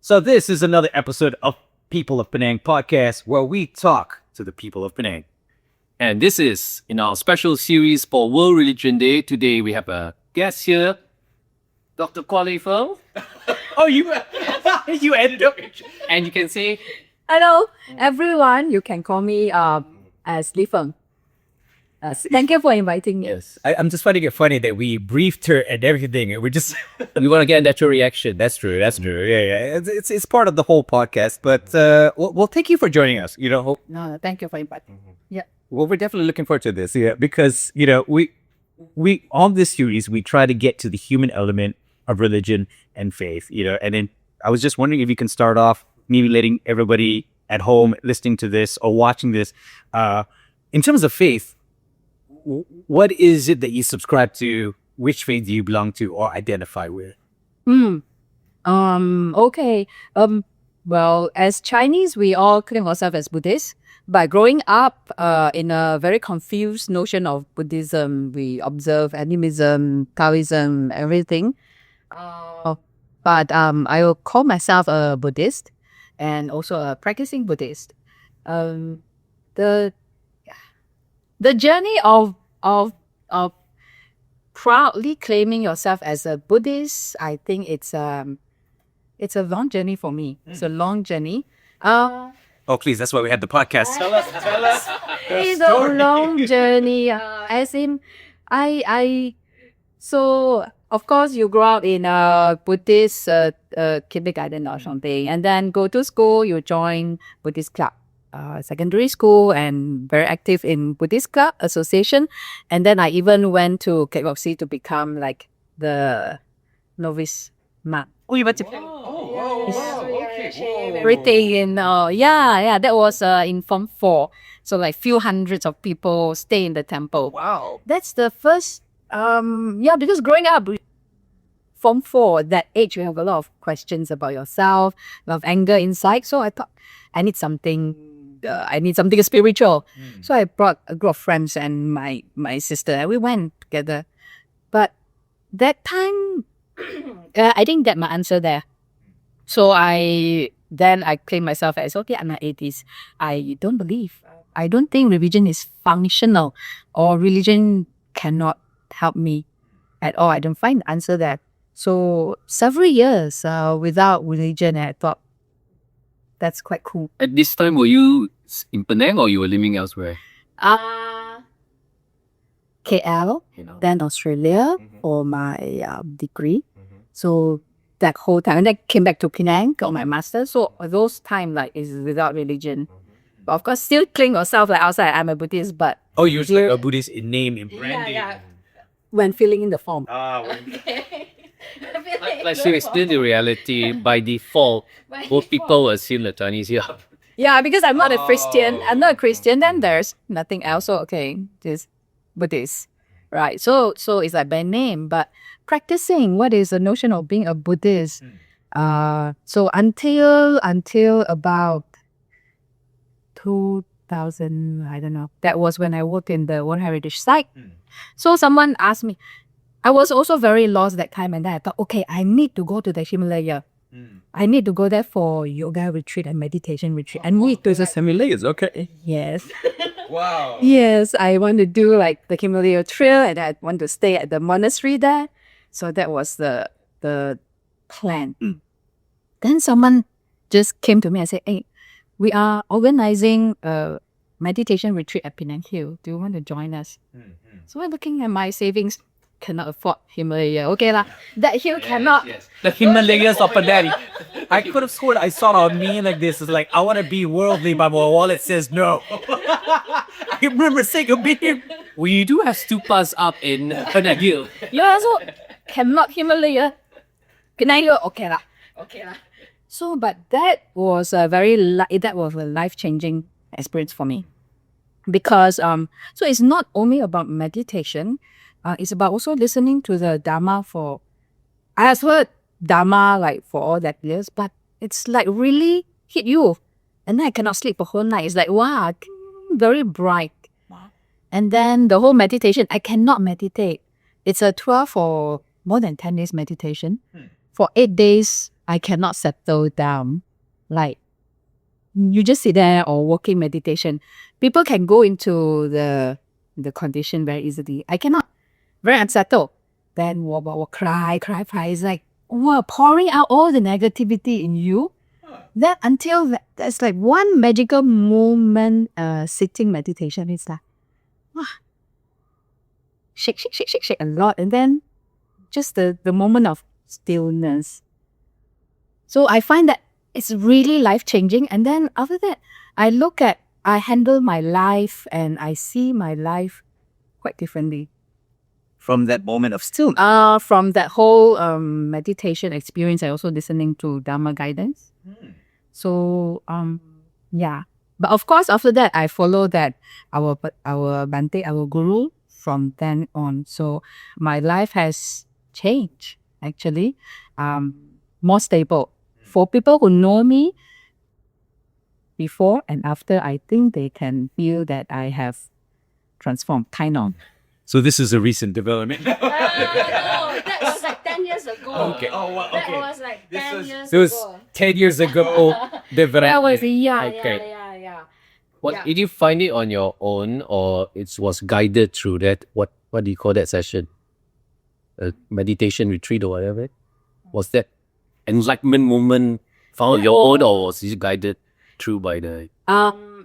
So this is another episode of People of Penang Podcast, where we talk to the people of Penang. And this is in our special series for World Religion Day. Today we have a guest here, Dr. Kuah Li Feng. Oh, you ended up. And you can say, Hello, everyone. You can call me as Li Feng. Thank you for inviting me. Yes, I'm just finding it funny that we briefed her and everything, and we're just. we want to get a natural reaction. That's true. Yeah. It's part of the whole podcast, but well, thank you for joining us. No, thank you for inviting me. Yeah. Well, we're definitely looking forward to this, because we on this series we try to get to the human element of religion and faith, and then I was just wondering if you can start off maybe letting everybody at home listening to this or watching this, in terms of faith, what is it that you subscribe to? Which faith do you belong to or identify with? Okay. Well, as Chinese, we all claim ourselves as Buddhists. But growing up in a very confused notion of Buddhism, we observe animism, Taoism, everything. But I will call myself a Buddhist and also a practicing Buddhist. The journey of proudly claiming yourself as a Buddhist, I think it's a long journey for me. It's a long journey. Oh, please, that's why we had the podcast. Tell us. It's a long journey. As in, so of course you grow up in a Buddhist kindergarten or something, and then go to school. You join Buddhist club, secondary school, and very active in Buddhist club association. And then I even went to KOC to become like the novice monk. Oh, you went to. Everything in that was in Form 4. So like few hundreds of people stay in the temple. Wow. That's the first because growing up Form 4, that age, you have a lot of questions about yourself, a lot of anger inside. So I thought I need something spiritual. So I brought a group of friends and my sister, and we went together. But that time I didn't get my answer there. So I claim myself as, okay, I'm an atheist. I don't think religion is functional or religion cannot help me at all. I don't find the answer there. So several years without religion, and I thought that's quite cool. At this time, were you in Penang or you were living elsewhere? KL, then Australia for my degree. So that whole time, and then came back to Penang, got my master's. So those time is without religion. But of course, still claim yourself outside, I'm a Buddhist, but... Oh, you're like a Buddhist in name, in branding. Yeah. When filling in the form. Let's say it's still the reality. By default, most people assume the Chinese here. Yeah, because I'm not a Christian. Then there's nothing else. So, okay, this Buddhist. Right, so it's like by name, but practicing, what is the notion of being a Buddhist? So until about 2000, I don't know, that was when I worked in the World Heritage Site. So someone asked me, I was also very lost that time, and then I thought, okay, I need to go to the Himalaya. I need to go there for yoga retreat and meditation retreat. And there's a Himalayas, okay. Yes. Wow. Yes, I want to do like the Himalaya trail, and I want to stay at the monastery there. So that was the plan. Then someone just came to me and said, hey, we are organizing a meditation retreat at Penang Hill. Do you want to join us? So I'm looking at my savings. Cannot afford Himalaya. Okay lah. That hill cannot. Yes. The Himalayas of Penang. I could have sworn I saw a meme like this. It's like, I want to be worldly, but my wallet says no. I remember saying a meme. We do have stupas up in Penang Hill. Yeah, so cannot Himalaya. Penang Hill, okay lah. So, but that was a life-changing experience for me. Because so it's not only about meditation. It's about also listening to the Dharma I have heard Dharma for all that years, but it's really hit you. And then I cannot sleep a whole night. It's like, wow, very bright. Wow. And then the whole meditation, I cannot meditate. It's a 12 or more than 10 days meditation. For 8 days, I cannot settle down. Like, you just sit there or walking meditation. People can go into the condition very easily. I cannot. Very unsettled. Then cry. It's like, pouring out all the negativity in you. Then until there's like one magical moment, sitting meditation, it's like, shake a lot. And then just the moment of stillness. So I find that it's really life-changing. And then after that, I handle my life and I see my life quite differently. From that moment of stillness. From that whole meditation experience, I also listening to Dharma guidance. So, yeah. But of course, after that, I follow that our Bante, our Guru, from then on. So my life has changed, actually. More stable. For people who know me before and after, I think they can feel that I have transformed, kind of. So this is a recent development. No, that was like 10 years ago. Okay. Oh, wow. That Okay. was like 10 years So it was ago. 10 years ago. That was, yeah. What did you find it on your own, or it was guided through that? What do you call that session? A meditation retreat or whatever? Was that enlightenment moment found on your own, or was it guided through by the...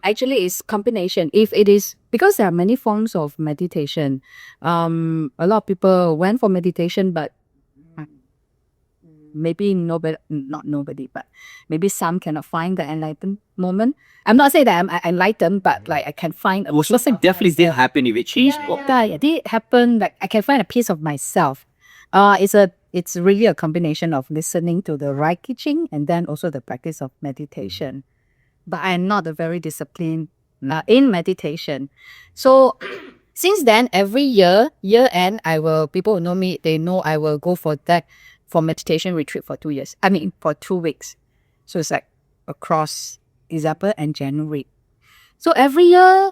Actually, it's combination. If it is, because there are many forms of meditation, a lot of people went for meditation, but maybe not nobody, but maybe some cannot find the enlightened moment. I'm not saying that I'm enlightened, but like I can find a Well, something definitely did happen if it changed. Yeah, it did happen. Like I can find a piece of myself. It's really a combination of listening to the right teaching and then also the practice of meditation. But I'm not a very disciplined in meditation. So since then, every year end, people who know me, they know I will go for meditation retreat for 2 years. I mean, for 2 weeks. So it's like across December and January. So every year,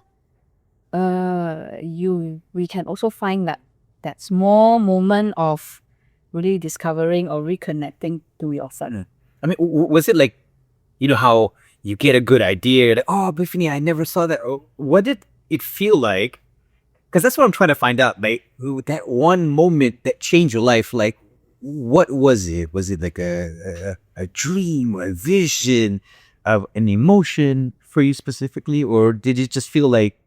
we can also find that small moment of really discovering or reconnecting to yourself. I mean, was it like, how you get a good idea, like, oh, Biffany, I never saw that. Or what did it feel like? Because that's what I'm trying to find out. Like, that one moment that changed your life, like, what was it? Was it like a dream or a vision of an emotion for you specifically? Or did it just feel like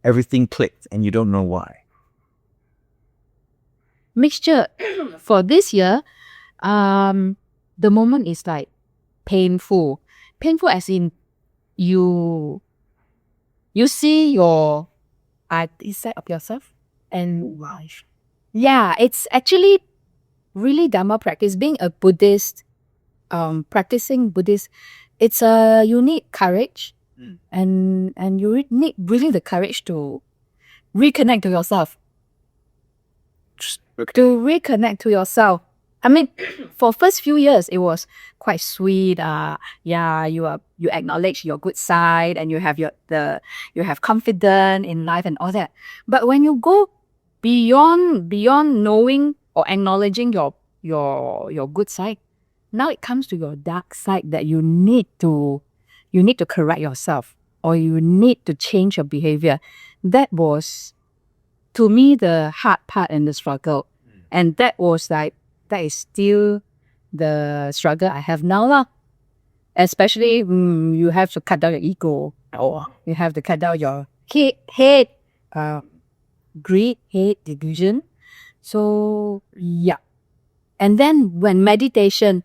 everything clicked and you don't know why? Mixture. For this year, the moment is like painful. Painful as in you see your artist side of yourself and life. Yeah, it's actually really Dharma practice. Being a Buddhist, practicing Buddhist, you need courage and you need really the courage to reconnect to yourself. To reconnect to yourself. I mean, for first few years, it was quite sweet. You acknowledge your good side and you have confidence in life and all that. But when you go beyond knowing or acknowledging your good side, now it comes to your dark side that you need to correct yourself or you need to change your behavior. That was, to me, the hard part and the struggle. And that is still the struggle I have now. Especially, you have to cut down your ego. Or you have to cut down your hate, greed, hate, delusion. So, yeah. And then when meditation,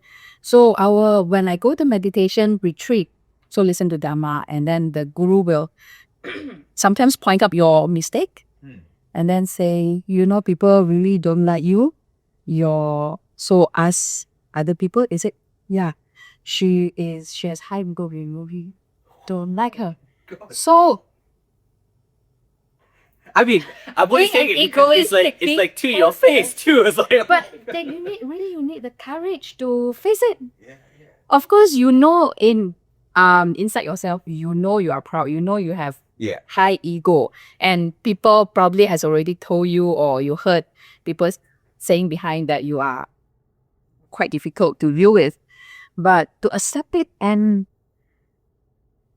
when I go to meditation retreat, so listen to Dharma, and then the Guru will sometimes point up your mistake and then say, people really don't like you. So ask other people, is it? Yeah, she has high ego, we don't like her. So, I mean, I'm only saying it because it's like to your face too. It's like, but then you need the courage to face it. Yeah. Of course, in inside yourself, you are proud. You have high ego, and people probably has already told you, or you heard people saying behind that you are quite difficult to deal with. But to accept it and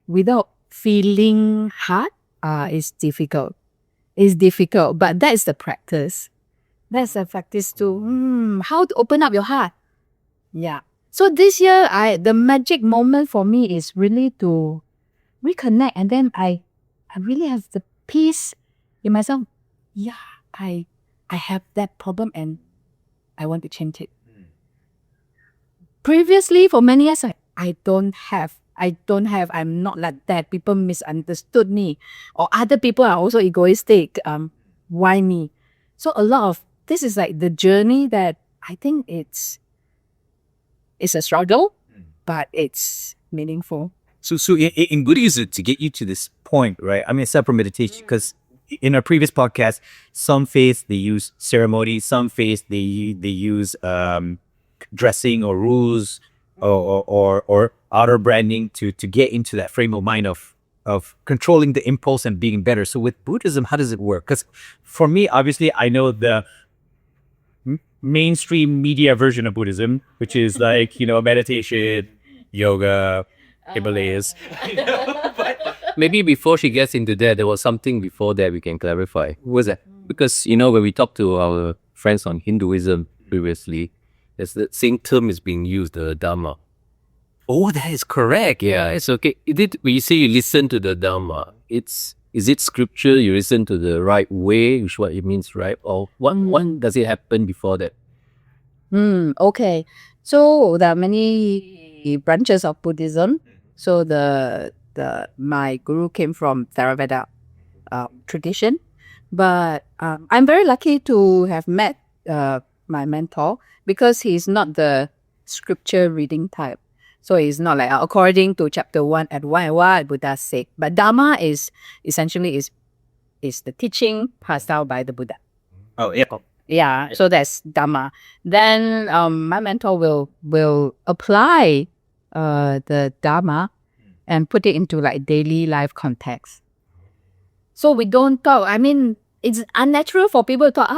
without feeling hard is difficult. It's difficult, but that is the practice. That's the practice to how to open up your heart. Yeah. So this year, the magic moment for me is really to reconnect, and then I really have the peace in myself. Yeah, I have that problem and I want to change it. Previously, for many years, I don't have. I'm not like that. People misunderstood me, or other people are also egoistic. Why me? So a lot of this is like the journey that I think it's a struggle, but it's meaningful. So in Buddhism, to get you to this point, right? I mean, separate meditation, because in our previous podcast, some faiths they use ceremony, some faiths they use dressing or rules or outer branding to get into that frame of mind of controlling the impulse and being better. So with Buddhism, how does it work? Because for me, obviously, I know the mainstream media version of Buddhism, which is like, meditation, yoga, Himalayas. Maybe before she gets into that, there was something before that we can clarify. What was that? Because, when we talked to our friends on Hinduism previously, there's the same term is being used, the Dharma. Oh, that is correct. Yeah, it's okay. When you say you listen to the Dharma, is it scripture? You listen to the right way, which what it means, right? Or when does it happen before that? Okay. So there are many branches of Buddhism. So my guru came from Theravada tradition, but I'm very lucky to have met my mentor because he's not the scripture reading type. So it's not like according to chapter 1 at what Buddha said. But Dharma is essentially is the teaching passed down by the Buddha. Oh, yeah. Yeah, so that's Dharma. Then my mentor will apply the Dharma and put it into like daily life context. So we don't talk. I mean, it's unnatural for people to talk,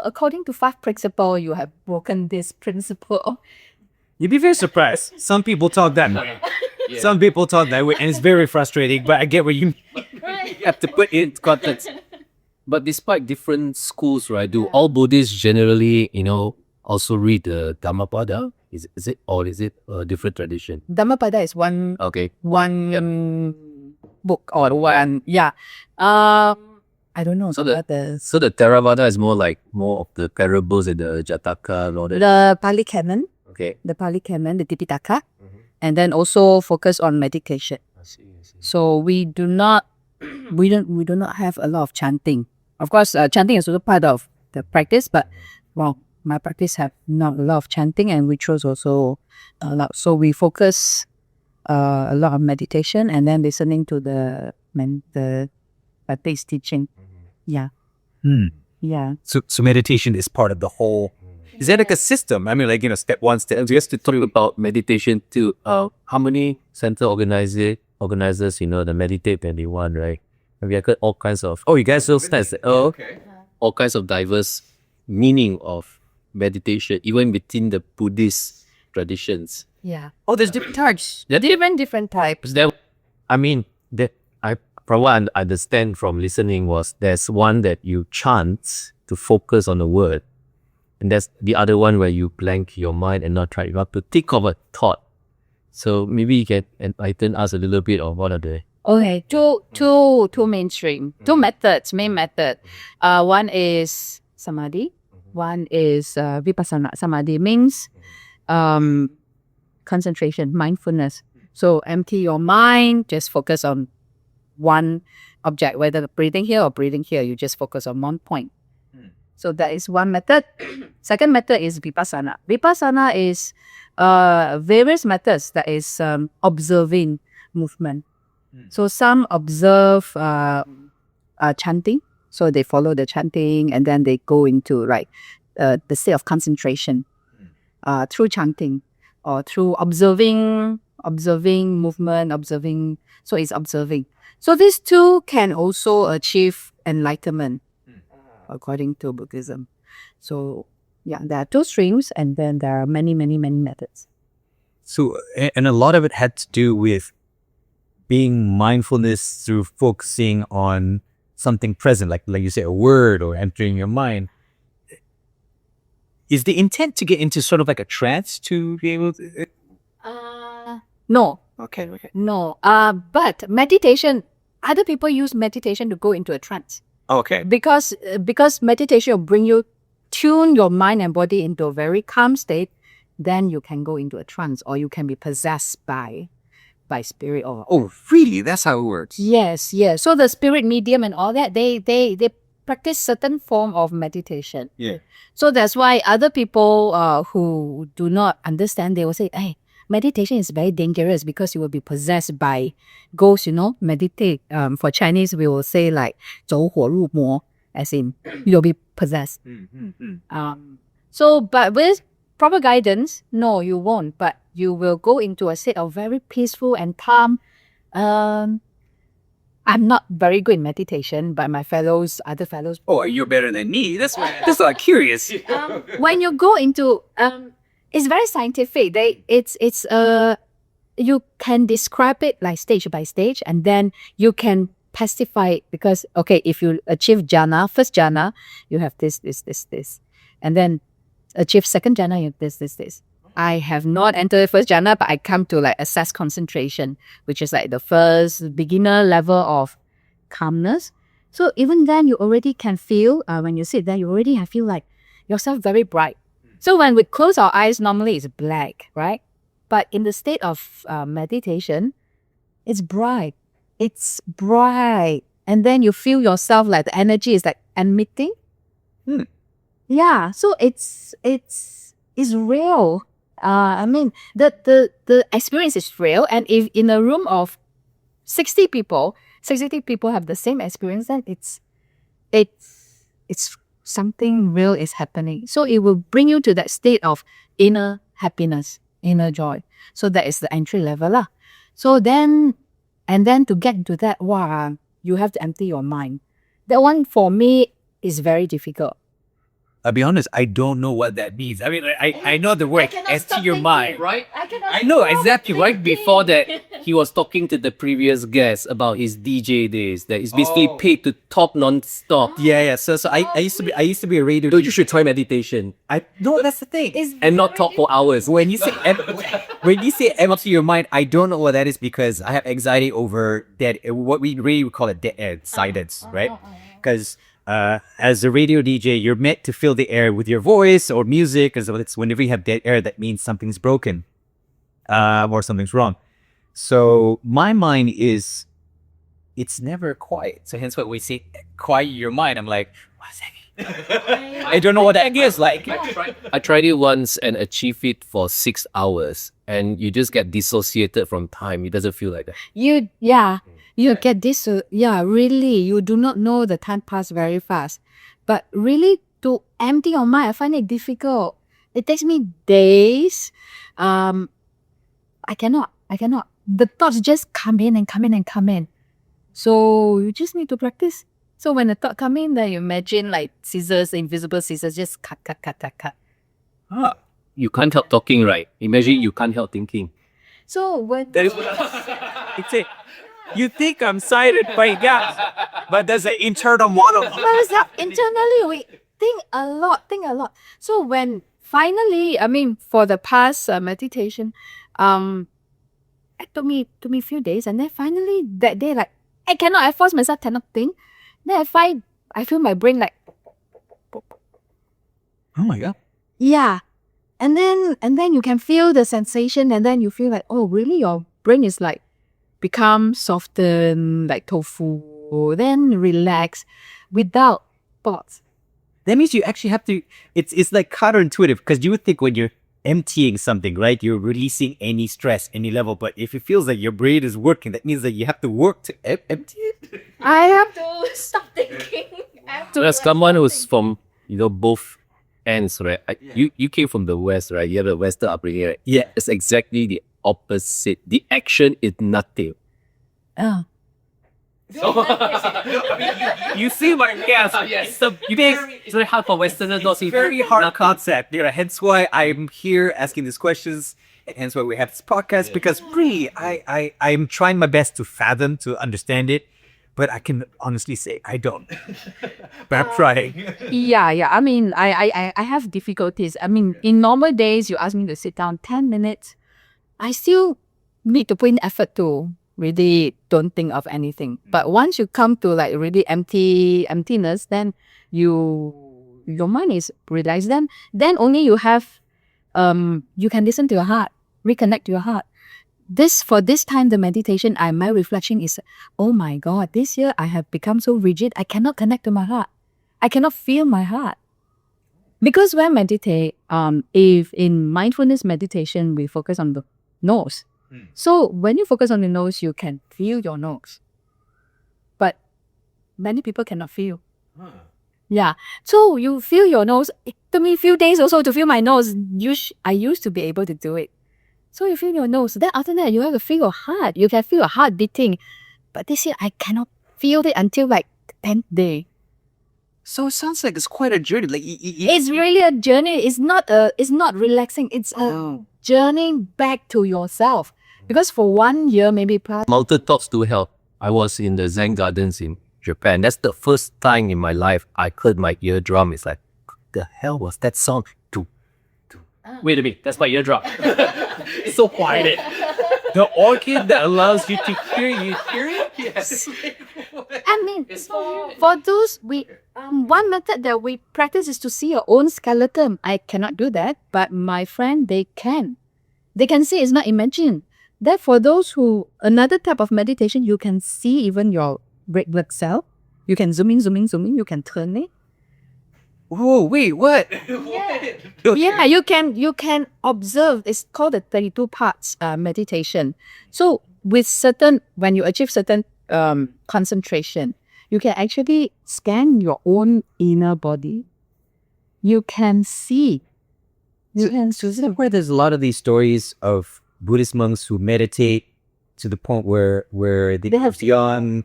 according to 5 principles, you have broken this principle. You'd be very surprised. Some people talk that way. Yeah. Some people talk that way, and it's very frustrating, but I get what you mean. You have to put it in context. But despite different schools, right, do all Buddhists generally, also read the Dhammapada? Is it, or is it a different tradition? Dhammapada is one Okay. book or one, I don't know. So about So the Theravada is more of the parables and the Jataka and all that. the Pali Canon, Okay. the Tipitaka, and then also focus on meditation. I see. So we do not have a lot of chanting. Of course, chanting is also part of the practice, but my practice have not a lot of chanting, and rituals also a lot. So we focus a lot on meditation and then listening to the Buddhist teaching. Yeah. Yeah. So meditation is part of the whole. Is that like a system? I mean, step 1, step 2. Just to talk about meditation too. Harmony Center organizers, they meditate when they want, right? And we have got all kinds of. Oh, you guys so nice. Oh, okay. All kinds of diverse meaning of meditation, even within the Buddhist traditions. Yeah. Oh, there's different types. Different types. From what I understand from listening was there's one that you chant to focus on the word, and there's the other one where you blank your mind and not try. You have to think of a thought. So maybe you can enlighten us a little bit of what are the. Okay, two mainstream, main method. One is samadhi, one is vipassana. Samadhi means concentration, mindfulness. So empty your mind, just focus on one object, whether breathing here or breathing here. You just focus on one point. So that is one method. Second method is vipassana. Vipassana is various methods that is observing movement. So some observe chanting, so they follow the chanting and then they go into the state of concentration through chanting or through observing movement, so it's observing. So these two can also achieve enlightenment according to Buddhism. So there are 2 streams and then there are many methods. So, and a lot of it had to do with being mindfulness through focusing on something present, like you say, a word or entering your mind. Is the intent to get into sort of like a trance to be able to? No, Okay. no. But meditation, other people use meditation to go into a trance Okay. because meditation will bring you, tune your mind and body into a very calm state. Then you can go into a trance, or you can be possessed by spirit or Oh, really? That's how it works. yes. So the spirit medium and all that, they practice certain form of meditation. Yeah. So that's why other people who do not understand, they will say, hey, meditation is very dangerous because you will be possessed by ghosts, meditate. For Chinese, we will say like 走火入魔, as in you'll be possessed. So, but with proper guidance, no, you won't. But you will go into a state of very peaceful and calm. I'm not very good in meditation, but my other fellows. Oh, you're better than me. That's why I'm curious. When you go into, it's very scientific. You can describe it like stage by stage, and then you can pacify it because, okay, if you achieve jhana, first jhana, you have this, and then achieve second jhana, you have this. I have not entered first jhana, but I come to like assess concentration, which is like the first beginner level of calmness. So even then, you already can feel, when you sit there, you already feel like yourself very bright. So when we close our eyes, normally it's black, right? But in the state of meditation, it's bright. It's bright. And then you feel yourself like the energy is like emitting. Yeah, so it's real. I mean, the experience is real. And if in a room of 60 people have the same experience, then it's something real is happening. So it will bring you to that state of inner happiness, inner joy. So that is the entry level lah. So then to get into that, wow, you have to empty your mind. That one for me is very difficult. I'll be honest, I don't know what that means. I mean, I know the word empty your mind. Right? I know exactly. Right before that, he was talking to the previous guest about his DJ days. That is basically paid to talk non-stop. Yeah. So I used to be a radio. So you should try meditation No, that's the thing. and not talk for hours. When you say empty your mind, I don't know what that is because I have anxiety over dead. What we really would call it dead air, silence, right? Because as a radio DJ, you're meant to fill the air with your voice or music, because it's whenever you have dead air, that means something's broken, or something's wrong. So my mind it's never quiet. So hence what we say, quiet your mind. I'm like, what's that? I don't know what that is like. I tried it once and achieved it for 6 hours, and you just get dissociated from time. It doesn't feel like that. You get this, really, you do not know the time pass very fast. But really, to empty your mind, I find it difficult. It takes me days. I cannot. The thoughts just come in and come in. So you just need to practice. So when the thought come in, then you imagine like scissors, invisible scissors, just cut. You can't help talking, right? Imagine you can't help thinking. So when... That is what it's it. You think I'm silent, but there's an internal monologue. But internally, we think a lot. So when finally, I mean, for the past meditation, it took me a few days, and then finally that day, like I force myself cannot think. Then I feel my brain like, Oh my god. yeah, and then you can feel the sensation, and then you feel like, oh, really, your brain is like become softened like tofu, then relax without thoughts. That means you actually have to. It's like counterintuitive because you would think when you're emptying something, right, you're releasing any stress, any level. But if it feels like your brain is working, that means that you have to work to empty it. I have to stop thinking. So as someone who's from both ends, right? You came from the West, right? You have the Western upbringing, right? Yeah. It's exactly the opposite. The action is nothing. Oh. You see my guess. Yes. It's very hard for Westerners not to see. Very hard concept. Hence why I'm here asking these questions hence why we have this podcast, because really, I'm trying my best to fathom, to understand it, but I can honestly say I don't. But I'm trying. Yeah. I mean, I have difficulties. I mean, in normal days, you ask me to sit down 10 minutes, I still need to put in effort to really don't think of anything. But once you come to like really emptiness, then your mind is relaxed. Then only you have, you can listen to your heart, reconnect to your heart. For this time, the meditation, my reflection is, oh my God, this year I have become so rigid. I cannot connect to my heart. I cannot feel my heart. Because when meditate, if in mindfulness meditation, we focus on the nose. So when you focus on the nose, you can feel your nose. But many people cannot feel. Yeah. So you feel your nose. It took me a few days also to feel my nose. I used to be able to do it. So you feel your nose. Then after that, you have to feel your heart. You can feel your heart beating. But this year, I cannot feel it until like 10th day. So it sounds like it's quite a journey. Like It's really a journey. It's not relaxing. It's a journey back to yourself. Because for 1 year, maybe Multi thoughts to help. I was in the Zen gardens in Japan. That's the first time in my life I heard my eardrum. It's like, what the hell was that sound? Wait a minute, that's my eardrum. It's so quiet. the orchid that allows you to hear it? Yes. I mean, for those, one method that we practice is to see your own skeleton. I cannot do that, but my friend, they can. They can see, it's not imagined. That for those who, another type of meditation, you can see even your red blood cell. You can zoom in, you can turn it. Whoa, wait, what? Yeah, you can observe. It's called the 32 parts meditation. So when you achieve certain concentration, you can actually scan your own inner body. You can see. So isn't it where there's a lot of these stories of Buddhist monks who meditate to the point where they have beyond,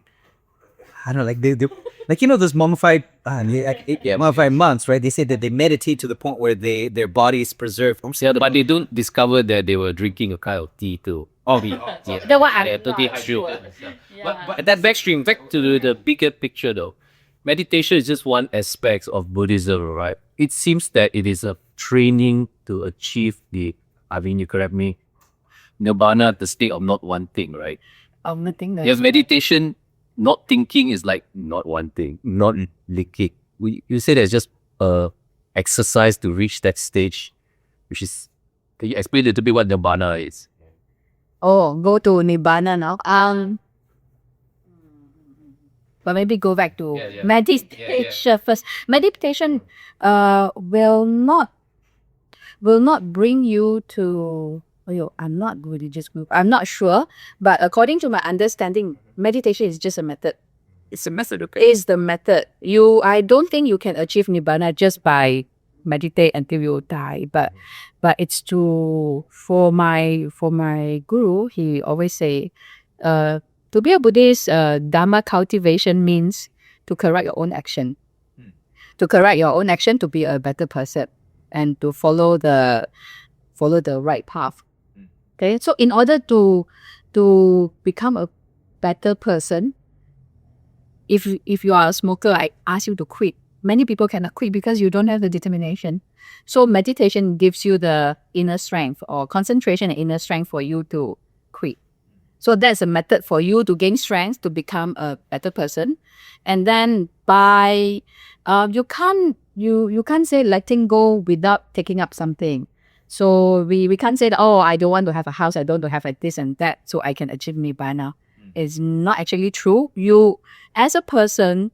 I don't know, like they like, you know, those mummified monks, right? They say that they meditate to the point where their body is preserved. Yeah, but they don't discover that they were drinking a kind of tea too. The one I'm totally not true. sure. But that backstream, back to the bigger picture though. Meditation is just one aspect of Buddhism, right? It seems that it is a training to achieve you correct me, nirvana, the state of not wanting, right? Nothing. Yes, meditation, not thinking is like not wanting, not licking. You say that's just exercise to reach that stage, which is, can you explain a little bit what nirvana is? Oh, go to Nibbana now. But maybe go back to meditation first. Meditation will not bring you to. I'm not religious group. I'm not sure, but according to my understanding, meditation is just a method. It's a method, okay? It's the method. I don't think you can achieve nibbana just by meditate until you die. But it's for my guru, he always say, to be a Buddhist, Dharma cultivation means to correct your own action. To correct your own action to be a better person and to follow the right path. Okay, so in order to become a better person, if you are a smoker, I ask you to quit. Many people cannot quit because you don't have the determination. So meditation gives you the inner strength, or concentration and inner strength for you to quit. So that's a method for you to gain strength to become a better person. And then by you can't say letting go without taking up something. So we can't say that, oh, I don't want to have a house, I don't want to have a this and that, so I can achieve nibbana. It's not actually true. You, as a person,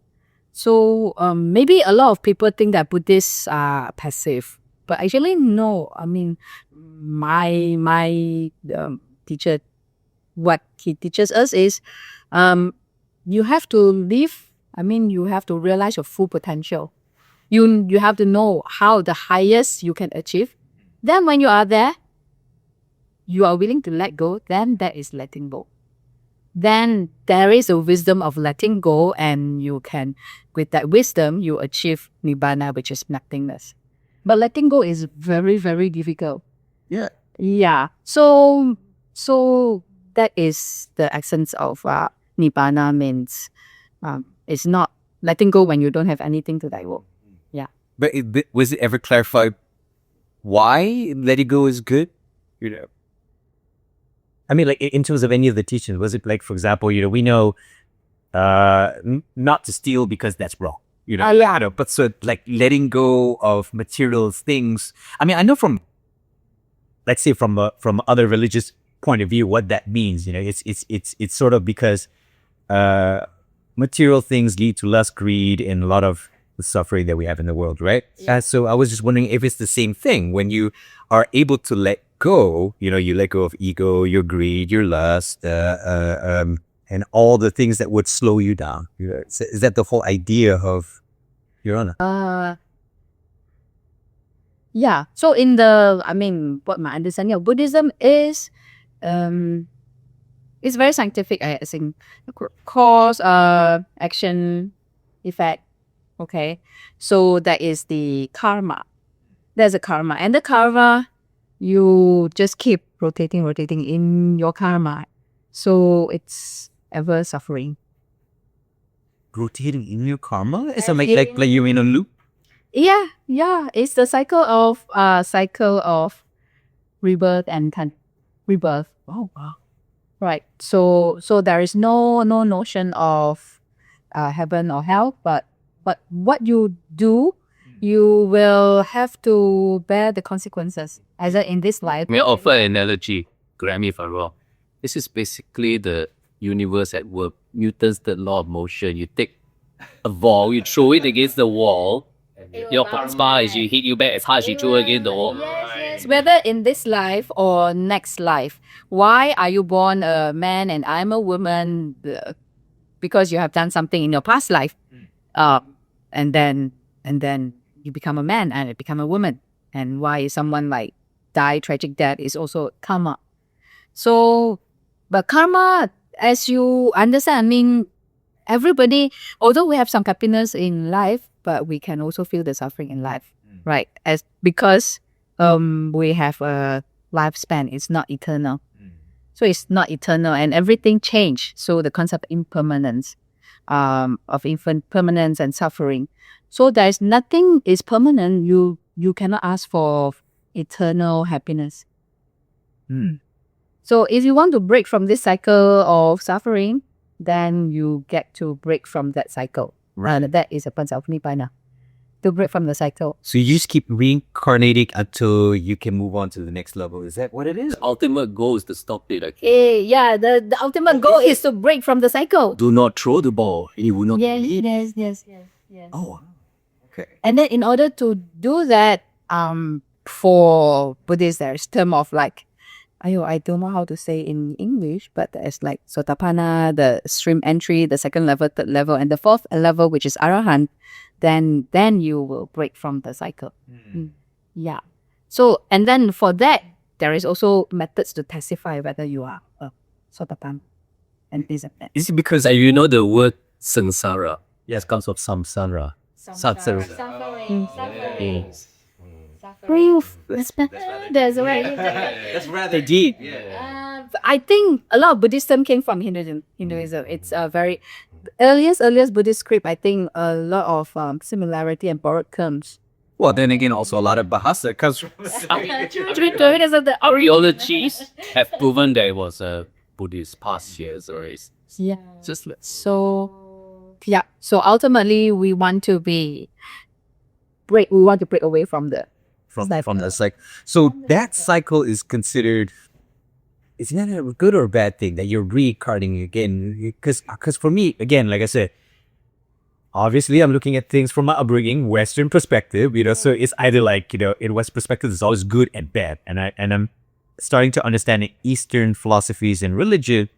so maybe a lot of people think that Buddhists are passive, but actually no. I mean, my teacher, what he teaches us is, you have to live. I mean, you have to realize your full potential. You have to know how the highest you can achieve. Then when you are there, you are willing to let go, then that is letting go. Then there is a wisdom of letting go, and you can, with that wisdom, you achieve nibbana, which is nothingness. But letting go is very, very difficult. Yeah. Yeah. So that is the essence of Nibbana means it's not letting go when you don't have anything to let go. Yeah. But was it ever clarified why letting go is good? You know, I mean, like in terms of any of the teachings, was it like, for example, you know, we know not to steal because that's wrong. You know, Yeah. I know, but so like letting go of material things. I mean, I know from, let's say from other religious point of view, what that means. You know, it's sort of because material things lead to lust, greed, and a lot of the suffering that we have in the world, right? Yeah. So I was just wondering if it's the same thing when you are able to let go. You know, you let go of ego, your greed, your lust, and all the things that would slow you down. You know, is that the whole idea of Your Honor? Yeah. So what my understanding of Buddhism is, it's very scientific. I think cause, action, effect. Okay. So that is the karma. There's a karma, and the karma, you just keep rotating in your karma. So it's ever suffering. Rotating in your karma? Is I it like you're in a loop? Yeah. It's the cycle of rebirth and rebirth. Oh wow. Right. So there is no notion of heaven or hell, but what you do, you will have to bear the consequences, either in this life. May I offer an analogy? Correct me if I'm wrong. This is basically the universe at work. Newton's third law of motion. You take a ball, you throw it against the wall. Your karma is you hit you back as hard as you throw against the wall. Yes. Whether in this life or next life. Why are you born a man and I'm a woman? Because you have done something in your past life. And then you become a man and become a woman. And why is someone like die tragic death is also karma. So, but karma, as you understand, I mean, everybody, although we have some happiness in life, but we can also feel the suffering in life, right? Because we have a lifespan, it's not eternal. So it's not eternal and everything change. So the concept of impermanence, of impermanence and suffering. So there's nothing is permanent. You cannot ask for eternal happiness. So if you want to break from this cycle of suffering, then you get to break from that cycle. Right. That is a concept of Nibbana. To break from the cycle. So you just keep reincarnating until you can move on to the next level. Is that what it is? Ultimate goal is to stop it. Okay? Yeah, the ultimate goal is to break from the cycle. Do not throw the ball. It will not Yes, lead. yes. Oh, okay. And then in order to do that, for Buddhists, there's term of like, I don't know how to say in English, but there's like Sotapanna, the stream entry, the second level, third level, and the fourth level, which is Arahant, then you will break from the cycle. Yeah. So, and then for that, there is also methods to testify whether you are a Sotapanna. And this and that. Is it because And you know the word samsara? Yes, comes from samsara. Suffering. That's right. that's rather deep? I think a lot of Buddhism came from Hinduism. It's a very earliest Buddhist script. I think a lot of similarity and borrowed terms. Well, then again, also a lot of Bahasa comes from. Archaeologists have proven that it was a Buddhist past years or it's Yeah. just So ultimately we want to break away from the from the cycle. So that cycle is considered. Is that a good or a bad thing that you're reincarnating again? Because for me, again, like I said, obviously I'm looking at things from my upbringing, Western perspective, you know. So it's either like, you know, in West perspective, it's always good and bad, and I'm starting to understand in Eastern philosophies and religion,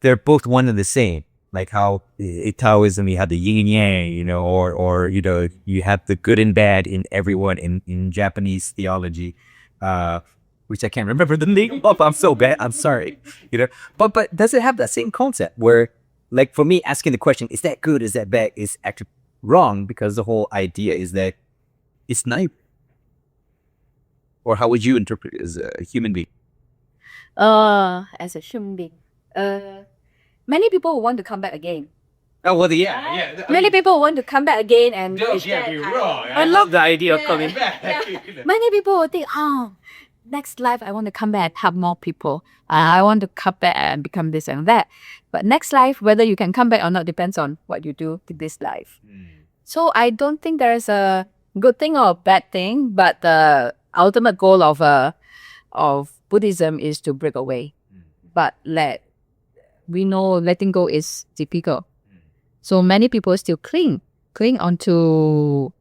they're both one and the same. Like how in Taoism you have the yin and yang, you know, or you know, you have the good and bad in everyone in Japanese theology, which I can't remember the name of. I'm so bad. I'm sorry, you know. But does it have that same concept where, like for me, asking the question, is that good, is that bad, is actually wrong, because the whole idea is that it's neither. or how would you interpret it as a human being? As a human being, many people want to come back again. Oh well, yeah. Many people want to come back again and Don't wish get that me I- wrong. I I love love the idea of Yeah. coming back. Many people will think, next life I want to come back and help more people. I want to come back and become this and that. But next life, whether you can come back or not, depends on what you do to this life. So I don't think there is a good thing or a bad thing, but the ultimate goal of Buddhism is to break away. But we know letting go is difficult. So many people still cling onto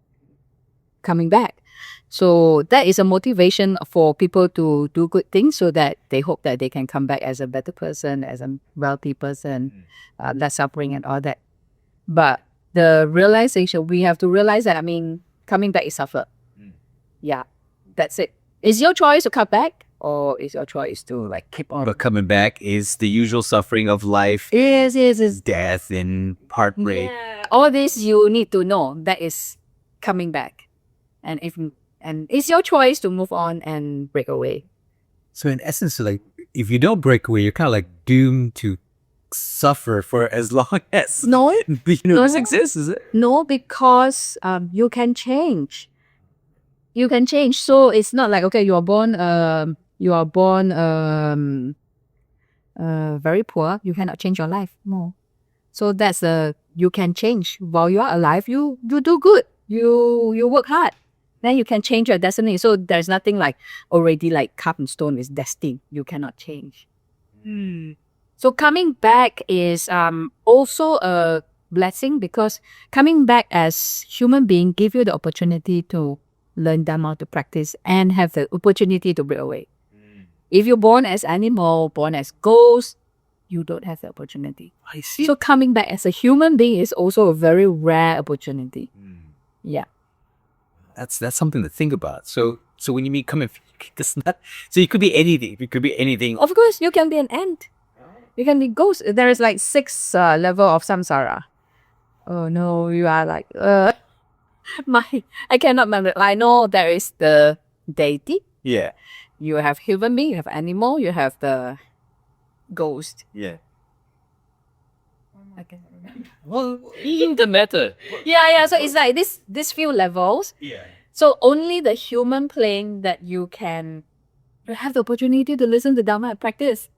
coming back. So that is a motivation for people to do good things so that they hope that they can come back as a better person, as a wealthy person, less suffering and all that. But the realization, we have to realize that, coming back is suffer. Yeah, that's it. Is your choice to come back or is your choice to keep on? But coming back is the usual suffering of life, Yes. death and heartbreak. Yeah. All this you need to know that is coming back. And it's your choice to move on and break away. So in essence, if you don't break away, you're kind of doomed to suffer for as long as No. the universe exists, is it? No, because you can change. You can change. So it's not like, okay, you are born very poor. You cannot change your life. No. So that's you can change. While you are alive, you do good. You work hard. Then you can change your destiny. So there's nothing already carved in stone is destined. You cannot change. So coming back is also a blessing because coming back as human being give you the opportunity to learn Dharma, to practice, and have the opportunity to break away. If you're born as animal, born as ghost, you don't have the opportunity. I see. So coming back as a human being is also a very rare opportunity. Yeah. That's something to think about. So when you mean coming, it's not. So you could be anything. You could be anything. Of course, you can be an ant. You can be ghost. There is 6 level of samsara. Oh no, you are I cannot remember. I know there is the deity. Yeah. You have human being, you have animal, you have the ghost. Yeah. I cannot remember. Well, in the matter. Yeah. So it's these few levels. Yeah. So only the human plane that you have the opportunity to listen to Dharma and practice.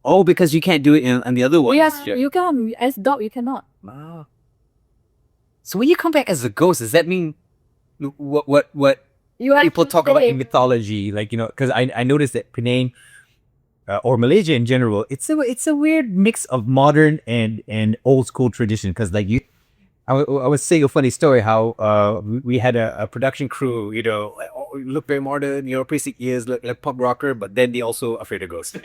Oh, because you can't do it on the other one. Yes, you can. As dog, you cannot. Wow. So when you come back as a ghost, does that mean what You have people to talk about stay. in mythology? Because I noticed that Penang or Malaysia in general, it's a weird mix of modern and old school tradition. Because I was saying a funny story how we had a production crew, look very modern, basic ears, look like pop rocker, but then they also afraid of ghosts.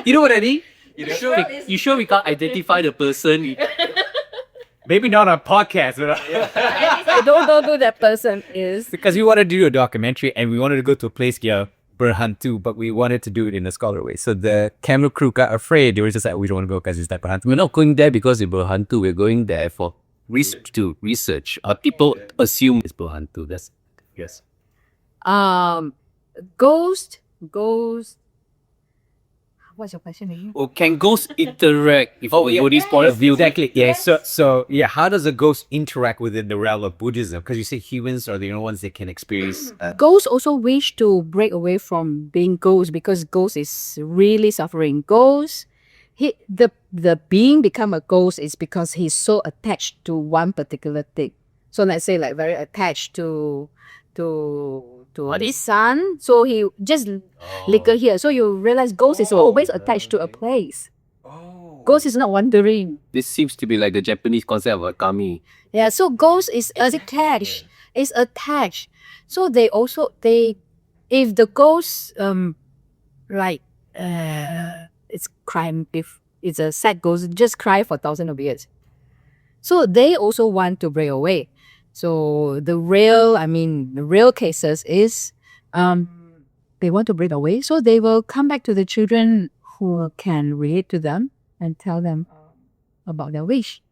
You know what I mean? You sure we can't identify the person? Maybe not on podcast, but I don't know who that person is. because we wanted to do a documentary and we wanted to go to a place here, Berhantu, but we wanted to do it in a scholar way. So the camera crew got afraid. They were just like, we don't want to go because it's that Berhantu. We're not going there because it's Berhantu. We're going there for research. People assume it's Berhantu. That's yes. Ghost. What's your question again? Or can ghosts interact with the Buddhist point of view? Exactly. Yeah. So yeah, how does a ghost interact within the realm of Buddhism? Because you say humans are the only ones that can experience. Ghosts also wish to break away from being ghosts because ghost is really suffering. Ghost, the being become a ghost is because he's so attached to one particular thing. So let's say very attached to his son. So he just linger here. So you realize ghost is always attached to a place. Ghost is not wandering. This seems to be like the Japanese concept of kami. Yeah, so ghost is attached. It's attached. So if the ghost it's crime, if it's a sad ghost, just cry for thousands of years. So they also want to break away. So the real cases is they want to break away. So they will come back to the children who can relate to them and tell them about their wish.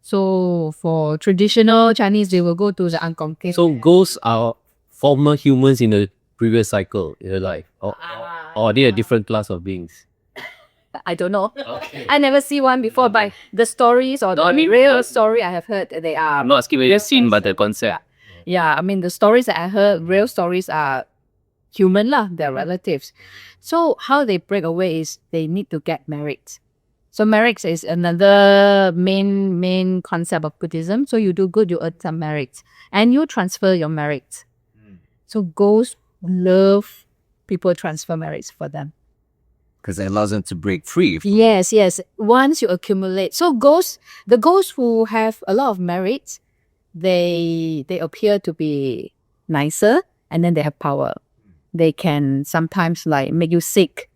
So for traditional Chinese, they will go to the Angkor cave. So ghosts are former humans in the previous cycle in your life? Or are they a different class of beings? I don't know. Okay. I never see one before, but the stories or No, I the mean- real story I have heard, they are. I'm not asking whether you've seen, but the concept. Yeah, I mean, the stories that I heard, real stories are human lah, they're relatives. So how they break away is they need to get married. So marriage is another main concept of Buddhism. So you do good, you earn some merits, and you transfer your merits. So ghosts love people transfer merits for them. Because it allows them to break free. Yes. Once you accumulate, so the ghosts who have a lot of merits, they appear to be nicer, and then they have power. They can sometimes like make you sick,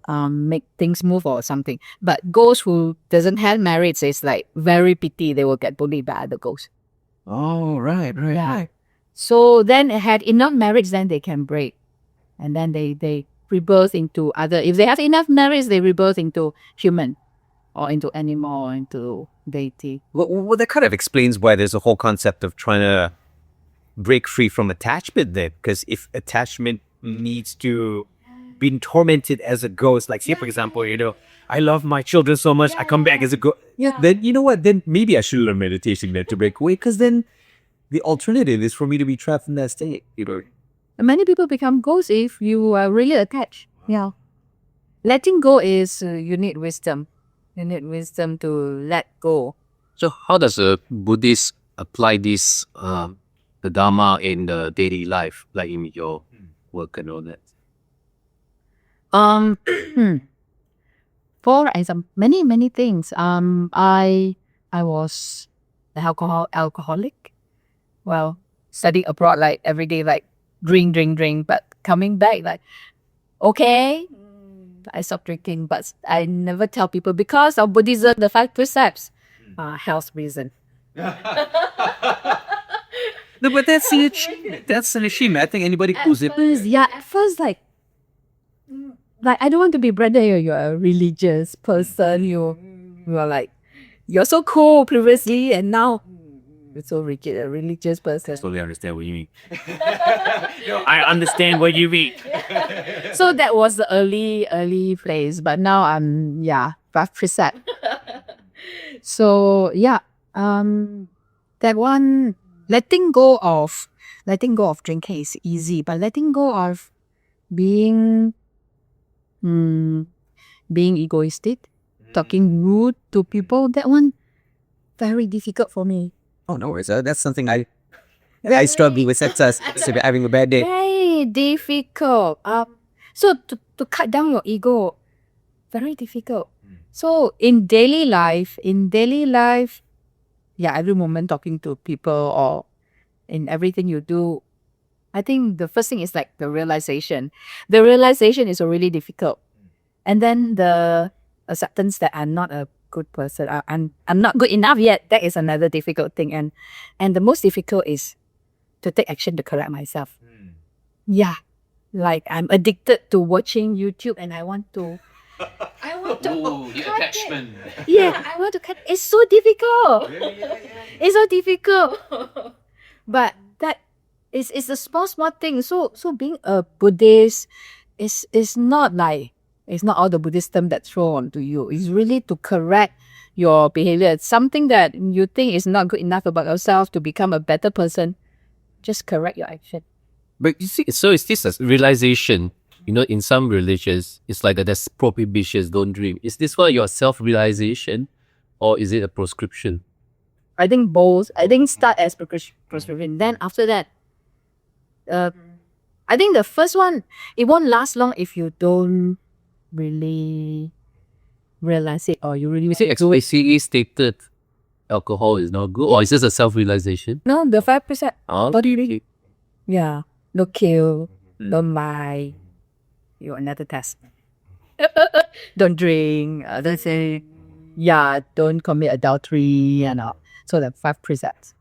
make things move or something. But ghosts who doesn't have merits is like very pity. They will get bullied by other ghosts. Oh, right. Yeah. So then it had enough merits, then they can break, and then they rebirth into other. If they have enough merits, they rebirth into human, or into animal, or into deity. Well, that kind of explains why there's a whole concept of trying to break free from attachment then. Because if attachment needs to be tormented as a ghost, like say for example, I love my children so much, I come back as a ghost. Yeah. Then you know what? Then maybe I should learn meditation then to break away. Because then the alternative is for me to be trapped in that state. And many people become ghosts if you are really attached. Yeah. Letting go is you need wisdom. You need wisdom to let go. So how does a Buddhist apply this, the Dharma in the daily life, like in your work and all that? For example, many things. I was an alcoholic. Well, studying abroad, like every day, like drink, but coming back, like, okay, I stopped drinking, but I never tell people because of Buddhism, the 5 precepts, health reason. No, but that's an achievement. That's an achievement. I think anybody who's At first, like I don't want to be branded. You're a religious person. You are like, you're so cool previously, and now you're so rigid, a religious person. totally understand what you mean. I understand what you mean. So that was the early phase, but now I'm 5 precept. So that one, letting go of drinking is easy, but letting go of being egoistic, talking rude to people, that one very difficult for me. Oh, no worries. That's something I struggle with. That's having a bad day. Very difficult. So to cut down your ego, very difficult. So in daily life, every moment talking to people or in everything you do, I think the first thing is like the realization. The realization is really difficult. And then the acceptance that I'm not a good person, I'm not good enough yet, that is another difficult thing. And the most difficult is to take action to correct myself. Yeah. Like I'm addicted to watching YouTube and I want to the attachment. I want to cut. It's so difficult. It's so difficult. But that is a small thing. So being a Buddhist is not like, it's not all the Buddhism that's thrown onto you. It's really to correct your behavior. It's something that you think is not good enough about yourself to become a better person. Just correct your action. But you see, so is this a realization? In some religions, it's like that there's prohibitions, don't dream. Is this for your self-realization or is it a prescription? I think both. I think start as prescription. Then after that, I think the first one, it won't last long if you don't really realize it or you really... Is it explicitly stated alcohol is not good or is this a self-realization? No, the 5%. Oh, What do you mean? Yeah. No kill, don't lie. You another test. Don't drink. Don't say, don't commit adultery and all. So the 5 precepts.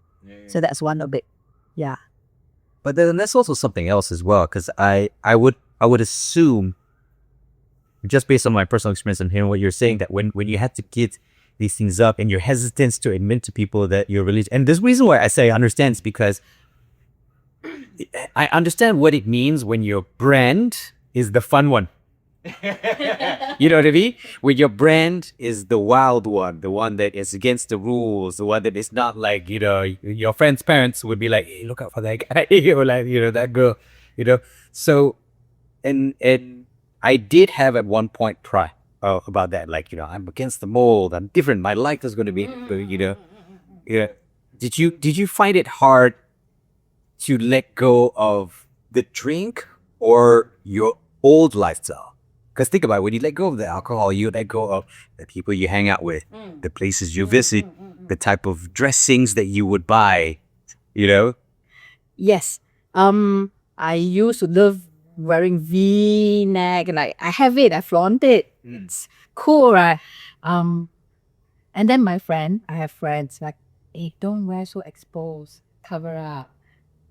So that's one of it. Yeah. But then there's also something else as well, because I would assume, just based on my personal experience and hearing what you're saying, that when you had to get these things up and your hesitance to admit to people that you're religious, and this reason why I say I understand is because I understand what it means when your brand is the fun one. You know what I mean? When your brand is the wild one, the one that is against the rules, the one that is not like, your friend's parents would be like, hey, look out for that guy, or like, that girl, So, and I did have at one point try about that, like, I'm against the mold, I'm different, my life is going to be, yeah. Did you find it hard to let go of the drink or your old lifestyle? Because think about it, when you let go of the alcohol, you let go of the people you hang out with, the places you visit, the type of dressings that you would buy, Yes. I used to love wearing V-neck. Like, I have it, I flaunt it. It's cool, right? And then I have friends like, hey, don't wear so exposed. Cover up.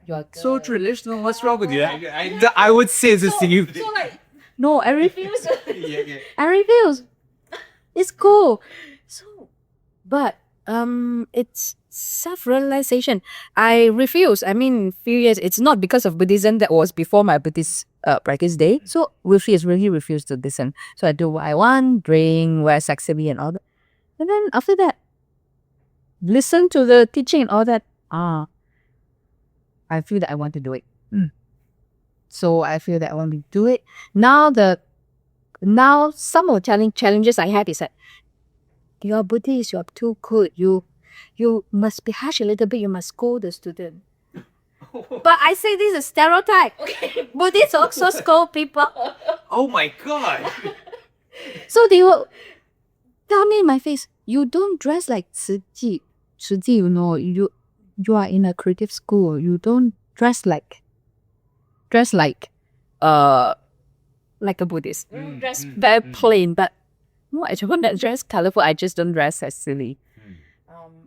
You're So traditional. What's wrong with you? I would say this to you. So like, no, I refuse. I refuse. It's cool. So, but it's self-realization. I refuse. I mean, few years. It's not because of Buddhism. That was before my Buddhist practice day. So really refuse to listen. So I do what I want, drink, wear sexily and all that. And then after that, listen to the teaching and all that. I feel that I want to do it. So I feel that I want to do it. Now some of the challenges I had is that you're Buddhist, you're too good. You must be harsh a little bit. You must scold the student. But I say this is a stereotype. Okay. Buddhists also scold people. Oh my God. So they will tell me in my face, you don't dress like 慈济. 慈济, you are in a creative school. You don't dress like a Buddhist. Dress very plain, but no, I don't want to dress colorful. I just don't dress as silly.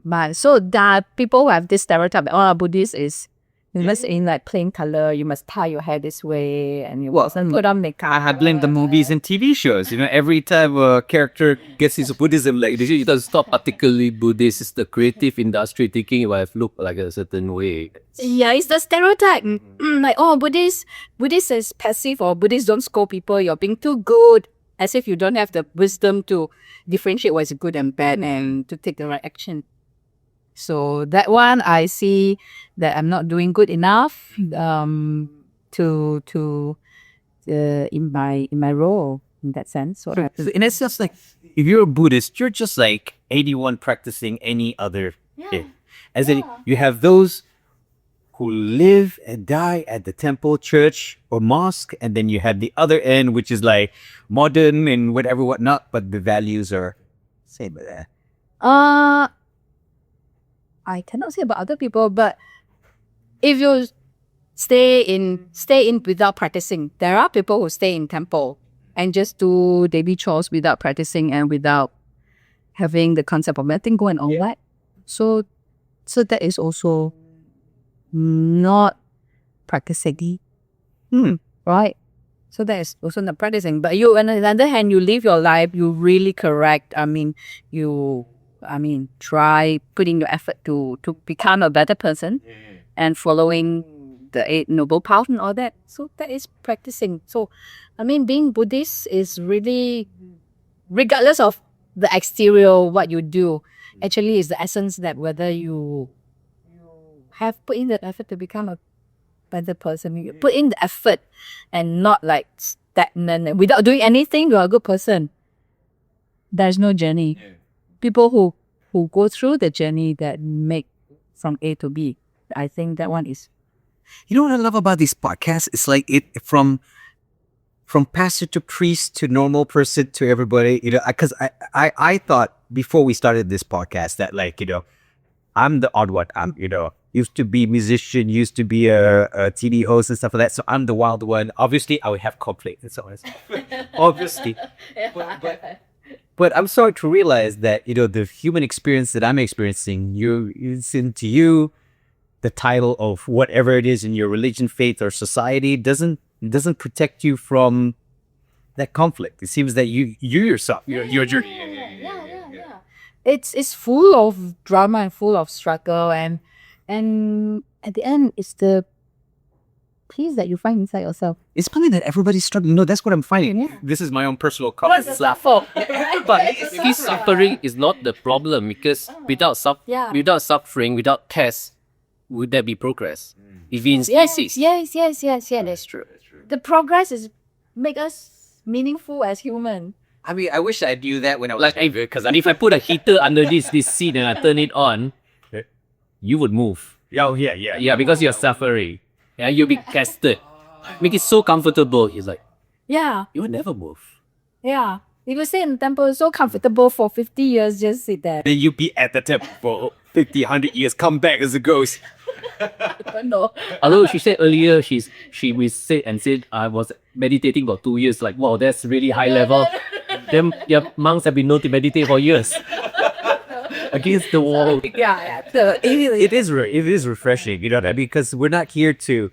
But so that people who have this stereotype, Buddhist is you must in like plain color. You must tie your hair this way, and you mustn't put on makeup. I blame the movies and TV shows. Every time a character gets into Buddhism, like It doesn't stop particularly Buddhist. It's the creative industry thinking it will have looked like a certain way. Yeah, it's the stereotype. Like, Buddhist is passive, or Buddhists don't scold people. You're being too good, as if you don't have the wisdom to differentiate what is good and bad and to take the right action. So that one, I see that I'm not doing good enough in my role in that sense. So in a sense, like if you're a Buddhist, you're just like anyone practicing any other faith. As in, you have those who live and die at the temple, church, or mosque, and then you have the other end, which is like modern and whatnot, but the values are same. I cannot say about other people, but if you stay in without practicing, there are people who stay in temple and just do daily chores without practicing and without having the concept of letting go and all that. So that is also not practicing, right? So that is also not practicing. But you, on the other hand, you live your life, you really correct. Try putting your effort to become a better person and following the Eight Noble Paths and all that. So that is practicing. So, being Buddhist is really, regardless of the exterior, what you do, actually is the essence that whether you have put in the effort to become a better person, you put in the effort and not like stagnant. And without doing anything, you're a good person. There's no journey. People who go through the journey that make from A to B. I think that one is. You know what I love about this podcast? It's like it from pastor to priest to normal person to everybody. Because I thought before we started this podcast that I'm the odd one. I'm used to be musician, used to be a TV host and stuff like that. So I'm the wild one. Obviously, I would have conflict and so on. Obviously, but I'm sorry to realize that the human experience that I'm experiencing, it's into you. The title of whatever it is in your religion, faith, or society doesn't protect you from that conflict. It seems that you yourself, your journey. Yeah. It's full of drama and full of struggle, and at the end, it's the peace that you find inside yourself. It's funny that everybody's struggling. No, that's what I'm finding. Yeah. This is my own personal comment. But peace suffering is not the problem because without suffering, without tests, would there be progress? If we Yes, that's true. The progress is make us meaningful as human. I mean, I wish I knew that when I was like because if I put a heater under this seat and I turn it on, you would move. Oh, yeah. Yeah, because you're suffering. Yeah, you'll be tested. Make it so comfortable. He's like, Yeah, you will never move. yeah. If you stay in the temple, so comfortable for 50 years, just sit there. Then you be at the temple for 50, 100 years, come back as a ghost. No. Although she said earlier, she said I was meditating for 2 years. Like, wow, that's really high level. Then monks have been known to meditate for years. Against the wall. Yeah. It is refreshing, you know what I mean? Because we're not here to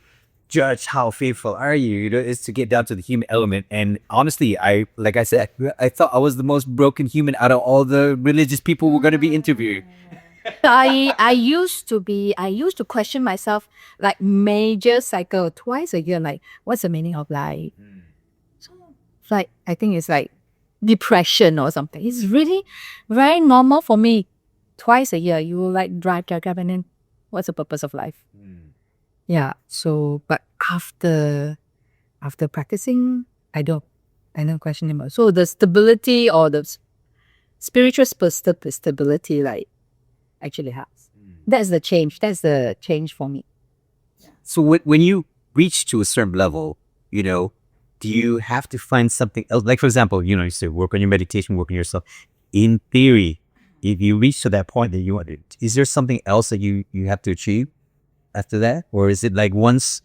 judge how faithful are you, you know, it's to get down to the human element. And honestly, I thought I was the most broken human out of all the religious people we're going to be interviewing. I used to question myself like major cycle twice a year, like what's the meaning of life? So like I think it's like depression or something. It's really very normal for me. Twice a year you will like drive and then what's the purpose of life? Yeah. So but after practicing, I don't question anymore. So the stability or the spiritual stability like actually has. That's the change. That's the change for me. So when you reach to a certain level, you know, do you have to find something else? Like, for example, you know, you say work on your meditation, work on yourself. In theory, if you reach to that point that you want, is there something else that you have to achieve after that? Or is it like once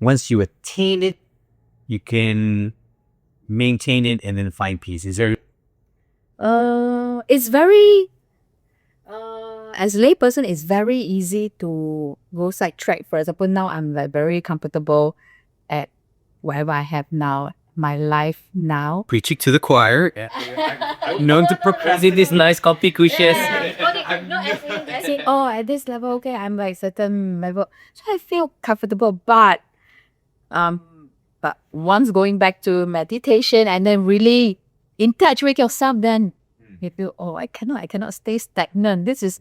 you attain it, you can maintain it and then find peace? Is there... It's very... as a layperson, it's very easy to go sidetrack. For example, now I'm like very comfortable at whatever I have now, my life now. Preaching to the choir. Known to procrastinate this nice coffee cushions. At this level, okay, I'm like certain level. So I feel comfortable, but once going back to meditation and then really in touch with yourself, then you feel, I cannot stay stagnant. This is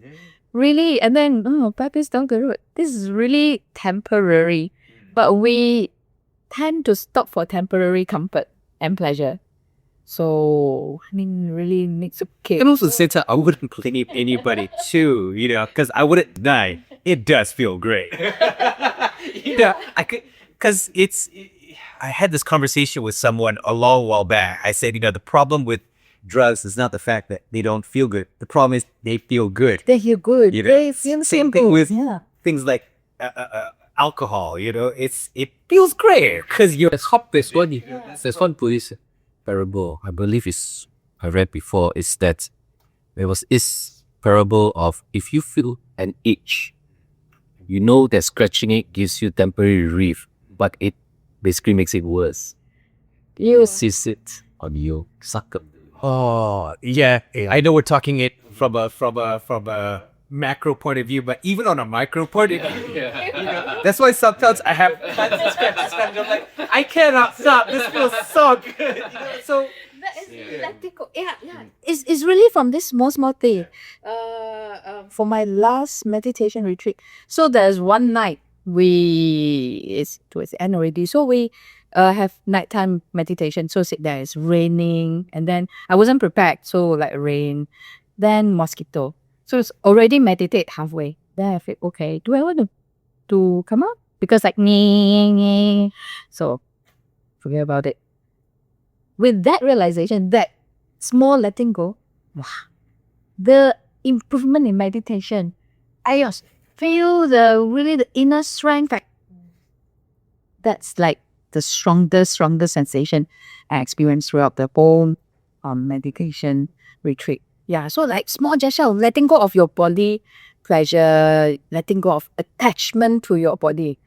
really, and then, Papis don't go. This is really temporary. But we tend to stop for temporary comfort and pleasure. So, I mean, really needs to kick. And also, at the same time, I wouldn't blame anybody too, you know, because I wouldn't deny it does feel great. You know, because I had this conversation with someone a long while back. I said, you know, the problem with drugs is not the fact that they don't feel good. The problem is they feel good. They feel good. You know? They feel same simple. thing with things like alcohol. You know, it feels great because you're... There's one Buddhist parable, I believe I read before, is that there was this parable of if you feel an itch, you know that scratching it gives you temporary relief, but it basically makes it worse. You seize it on you, suck up. Oh, yeah. I know we're talking it from a macro point of view, but even on a micro point of view, you know, that's why sometimes I have I'm like, I cannot stop. This feels so good. You know, so let it go. Yeah. It's really from this small thing. For my last meditation retreat, so there's one night it's towards the end already. So we have nighttime meditation. So sit there, it's raining, and then I wasn't prepared. So like rain, then mosquito. So it's already meditate halfway. Then I feel, okay, do I want to come out? Because like, so forget about it. With that realization, that small letting go, wow, the improvement in meditation, I just feel the inner strength. Like, that's like the strongest sensation I experienced throughout the whole meditation retreat. Yeah, so like small gesture, letting go of your body pleasure, letting go of attachment to your body.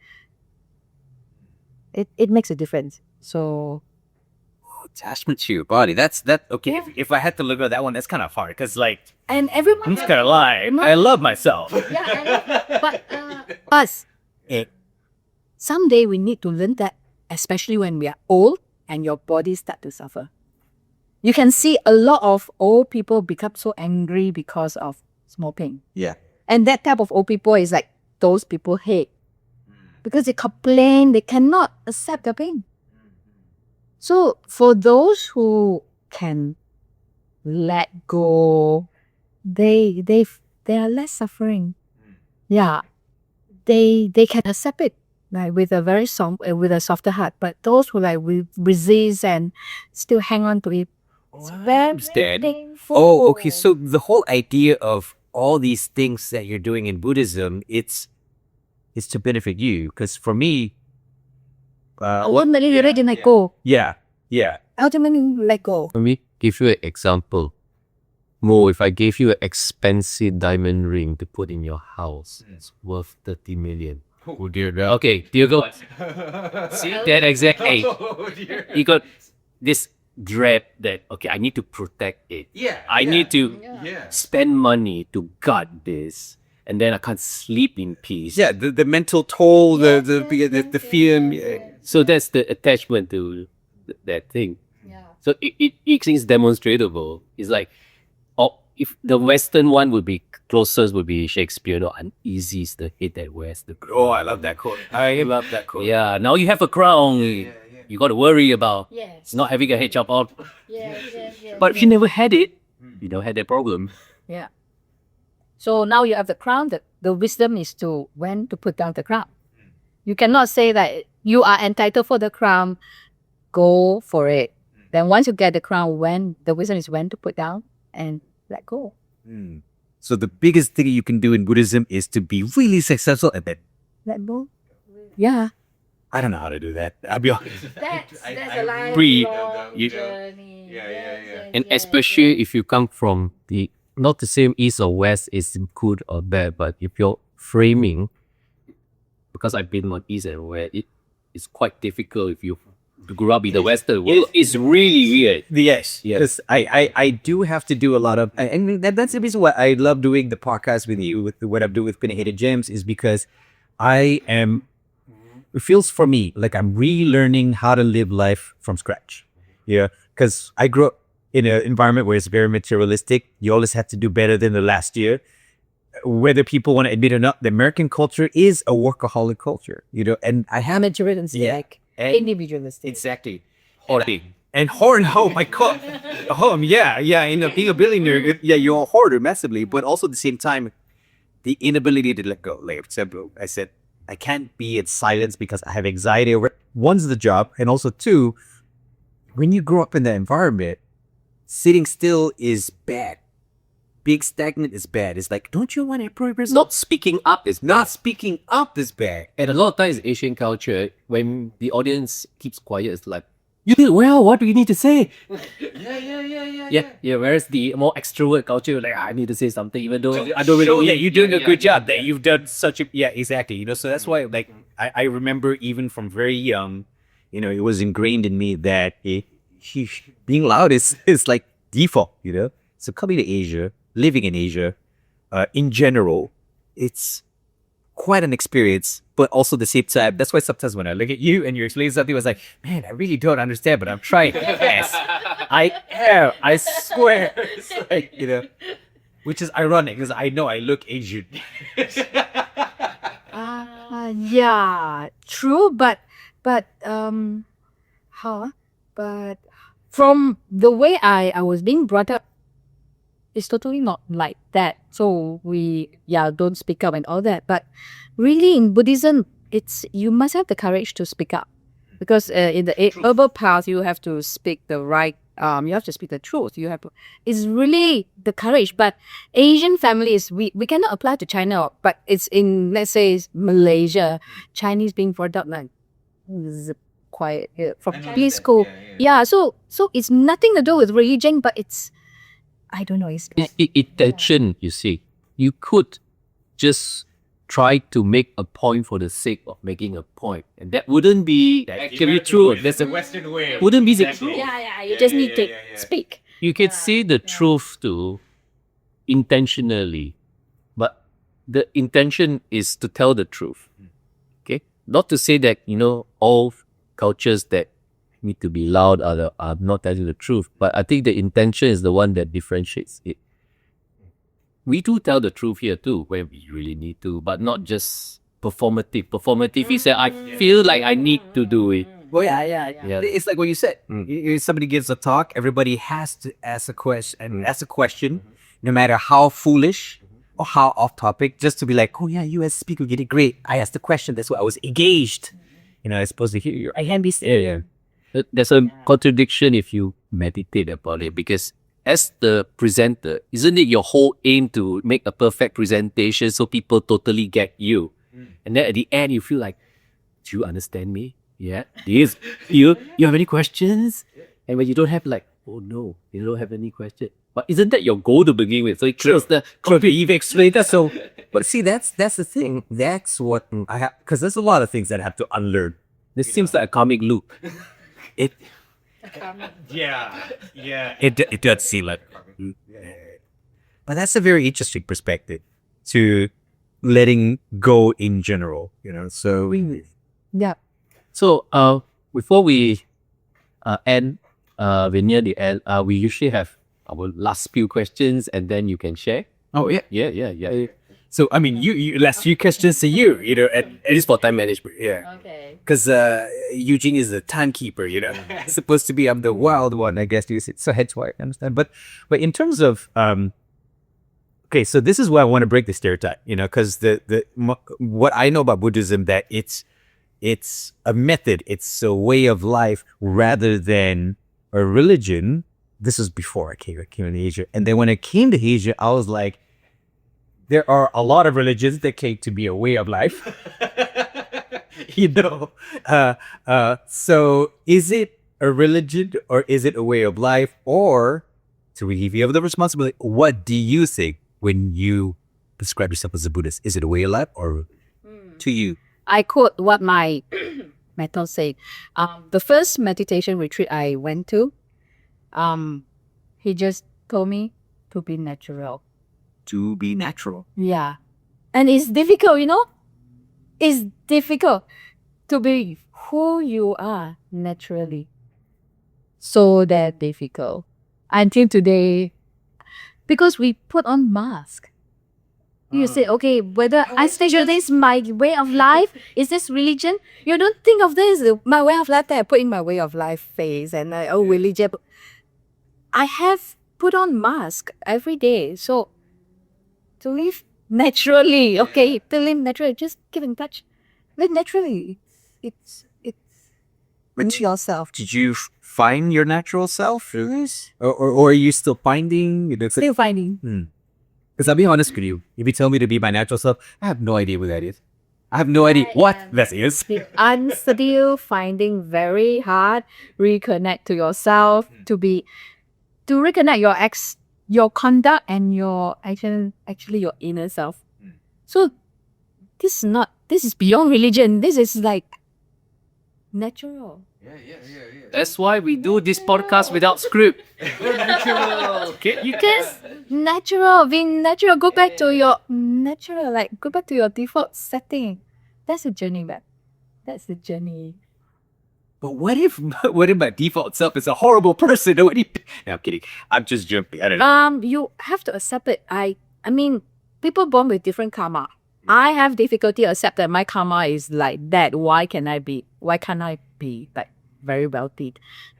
It makes a difference. So attachment to your body. Okay. Yeah. If I had to look at that one, that's kind of hard because like, and everyone. I'm just gonna lie. I love myself. Yeah, but us. someday we need to learn that, especially when we are old and your body start to suffer. You can see a lot of old people become so angry because of smoking. Yeah. And that type of old people is like those people hate. Because they complain, they cannot accept the pain. So for those who can let go, they are less suffering. Yeah. They can accept it like with a very with a softer heart. But those who like resist and still hang on to it, it's very painful. Oh, okay. So the whole idea of all these things that you're doing in Buddhism, it's to benefit you. Because for me, ultimately you already let go. yeah. Ultimately let go. Let me give you an example. Mo, if I gave you an expensive diamond ring to put in your house, it's worth 30 million. Oh dear, no. Okay, do you go? See that exact age. You got this dread that, okay, I need to protect it. I need to spend money to guard this. And then I can't sleep in peace. Yeah, the mental toll, the fear. So that's the attachment to that thing. Yeah. So it seems demonstrable. It's like, if the Western one would be closest would be Shakespeare, uneasy is the head that wears the crown. Oh, I love that quote. I love that quote. Yeah, now you have a crown. You got to worry about Yes. not having a head chop off. Yeah. But if you never had it, you don't have that problem. Yeah. So now you have the crown. The wisdom is to when to put down the crown. You cannot say that you are entitled for the crown. Go for it. Then once you get the crown, when the wisdom is when to put down and let go. So the biggest thing you can do in Buddhism is to be really successful at that. Let go. Yeah. I don't know how to do that. I'll be honest. That's a lifelong journey. And especially if you come from not the same east or west is good or bad, but if you're framing, because I've been on east and west, it's quite difficult if you grew up in the Western world. It's really weird. Yes. I do have to do a lot of, and that's the reason why I love doing the podcast with you, with what I'm doing with Penang Gems, is because it feels for me like I'm relearning how to live life from scratch. Yeah. Because I grew up in an environment where it's very materialistic. You always have to do better than the last year. Whether people want to admit it or not, the American culture is a workaholic culture, and I have Materialistic. Individualistic. exactly. And hoarding. Oh my God. Being a billionaire, you're a hoarder massively, but also at the same time, the inability to let go. Like I said, I can't be in silence because I have anxiety over one's the job, and also two, when you grow up in that environment, sitting still is bad. Being stagnant is bad. It's like, don't you want to progress? Not speaking up is Not speaking up is bad. And a lot of times in Asian culture, when the audience keeps quiet, it's like, you did well, what do you need to say? Yeah. Whereas the more extrovert culture, like, I need to say something, even though I don't really. Yeah, you're doing a good job. That you've done such a exactly. So that's why, like, I remember even from very young, it was ingrained in me that being loud is like default. So coming to Asia, living in Asia, in general, it's quite an experience, but also at the same time, that's why sometimes when I look at you and you explain something, I was like, man, I really don't understand, but I'm trying. Yes, I am. I swear. It's like, which is ironic because I know I look Asian. Yeah, true, but from the way I was being brought up, it's totally not like that. So we don't speak up and all that. But really in Buddhism, you must have the courage to speak up, because in the herbal path you have to speak the right. You have to speak the truth. It's really the courage. But Asian families, we cannot apply to China, but it's in, let's say, Malaysia, Chinese being brought up like quiet from Chinese school. Yeah. So it's nothing to do with religion, but it's, I don't know. It's intention, you see. You could just try to make a point for the sake of making a point. And that wouldn't be actually true. That's a Western way. Wouldn't be the truth. you just need to speak. You can say the truth too, intentionally. But the intention is to tell the truth. Okay? not to say that, all cultures that need to be loud are not telling the truth, but I think the intention is the one that differentiates it. We do tell the truth here too, where we really need to, but not just performative. Performative is that I feel like I need to do it. Well, Yeah. It's like what you said. Somebody gives a talk, everybody has to ask a question, no matter how foolish or how off topic, just to be like, oh yeah, you as a speaker did it great. I asked the question, that's why I was engaged. I was supposed to hear you. I can be still. There's a contradiction if you meditate about it, because as the presenter, isn't it your whole aim to make a perfect presentation so people totally get you? And then at the end, you feel like, do you understand me? Yeah. You have any questions? And when you don't have, like, oh no, you don't have any question. But isn't that your goal to begin with? So it kills the You've explained that. So, but see, that's the thing. That's what I have, because there's a lot of things that I have to unlearn. This seems like a karmic loop. It does seem like, but that's a very interesting perspective to letting go in general. So Yeah. So before we end, we're near the end. We usually have our last few questions, and then you can share. oh yeah. Yeah. So I mean, you last few questions to you. It is for time management. Yeah. Okay. Because Eugene is the timekeeper, It's supposed to be I'm the wild one, I guess you said. So hence why I understand. But in terms of okay, so this is why I want to break the stereotype, because what I know about Buddhism, that it's a method, it's a way of life rather than a religion. This was before I came to Asia, and then when I came to Asia, I was like, there are a lot of religions that came to be a way of life. So is it a religion or is it a way of life? Or, to relieve you of the responsibility, what do you think when you describe yourself as a Buddhist? Is it a way of life or to you? I quote what my mentor said. The first meditation retreat I went to, he just told me to be natural. To be natural. Yeah. And it's difficult, It's difficult to be who you are naturally. So that difficult. Until today, because we put on mask. You say, okay, whether isolation is my way of life, is this religion? You don't think of this, my way of life, that I put in my way of life phase and religion. I have put on mask every day. So to live naturally, okay, to live naturally, just keep in touch. Live naturally. It's yourself. Did you find your natural self? Or are you still finding? Still finding. Because I'll be honest with you, if you tell me to be my natural self, I have no idea what that is. I have no idea what that is. I'm still finding very hard reconnect to yourself, to reconnect your conduct and your actually your inner self. So this is beyond religion. This is like natural. That's why we do this podcast without script. Because natural, being natural, go back to your natural, go back to your default setting. That's a journey, man. That's the journey. But what if my default self is a horrible person? No, I'm kidding. I'm just jumping. I don't know. You have to accept it. I mean, people born with different karma. I have difficulty accept that my karma is like that. Why can't I be like very wealthy?